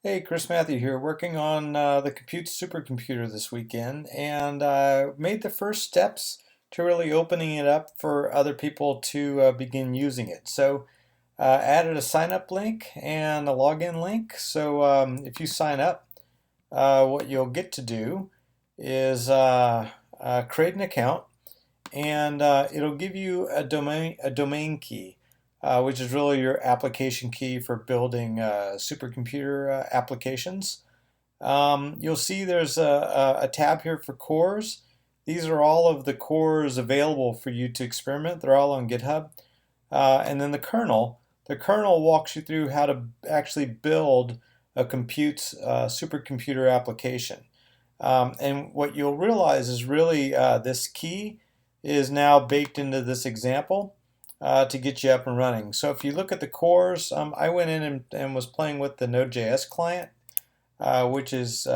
Hey, Chris Matthew here, working on the Compute supercomputer this weekend, and made the first steps to really opening it up for other people to begin using it. So, added a sign up link and a login link. So, if you sign up, what you'll get to do is create an account, and it'll give you a domain key, which is really your application key for building supercomputer applications. You'll see there's a tab here for cores. These are all of the cores available for you to experiment. They're all on GitHub. And then the kernel. The kernel walks you through how to actually build a compute supercomputer application. And what you'll realize is really this key is now baked into this example to get you up and running. So if you look at the cores, I went in and was playing with the Node.js client, which is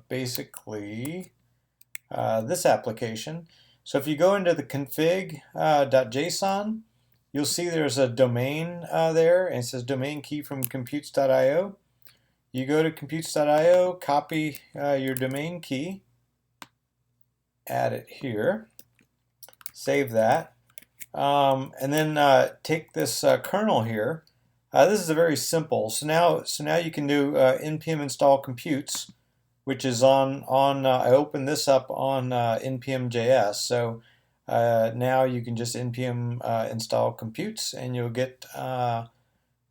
basically this application. So if you go into the config.json, you'll see there's a domain there, and it says domain key from computes.io. You go to computes.io, copy your domain key, add it here, save that, and then take this kernel here. This is a very simple. So now you can do npm install computes, which is on I opened this up on npm.js. So now you can just npm install computes, and you'll get the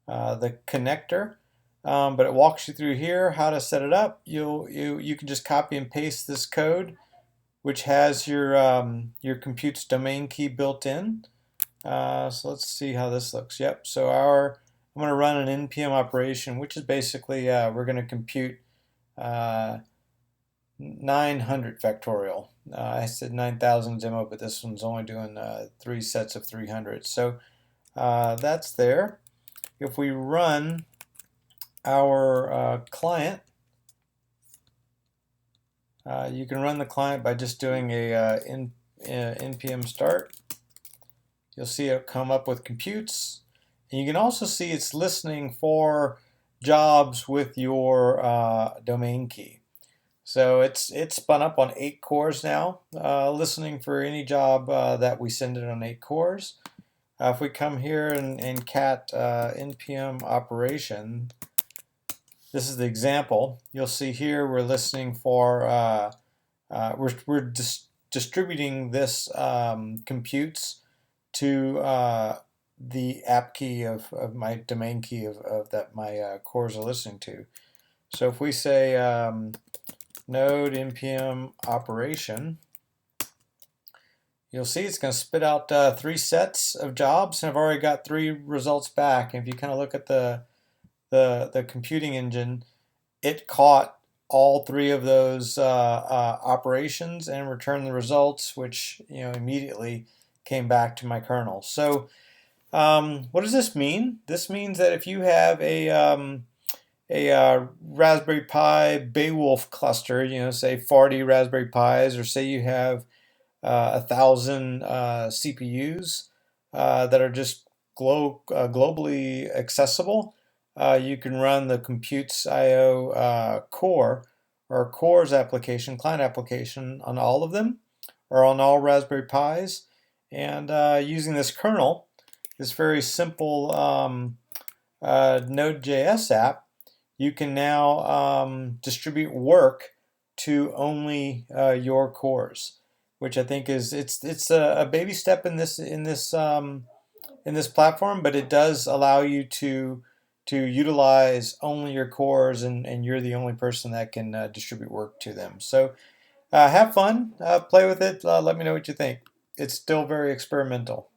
connector. But it walks you through here how to set it up. You can just copy and paste this code, which has your computes domain key built in. So let's see how this looks. Yep. So I'm going to run an npm operation, which is basically we're going to compute 900 factorial. I said 9,000 demo, but this one's only doing 3 sets of 300. So that's there. If we run our client, you can run the client by just doing a npm start. You'll see it come up with computes, and you can also see it's listening for jobs with your domain key. So it's spun up on 8 cores now, listening for any job that we send it on 8 cores. If we come here and cat npm operation, this is the example. You'll see here we're listening for, we're distributing this computes to the app key of my domain key of that my cores are listening to. So if we say node npm operation, you'll see it's going to spit out 3 sets of jobs, and I've already got 3 results back. And if you kind of look at the computing engine, it caught all 3 of those operations and returned the results, which immediately came back to my kernel. So what does this mean? This means that if you have a Raspberry Pi Beowulf cluster, say 40 Raspberry Pis, or say you have 1,000 CPUs that are just globally accessible, you can run the computes.io core or cores application, client application on all of them or on all Raspberry Pis. And using this kernel, this very simple Node.js app, you can now distribute work to only your cores, which I think is it's a baby step in this platform, but it does allow you to utilize only your cores, and you're the only person that can distribute work to them. So have fun, play with it, let me know what you think. It's still very experimental.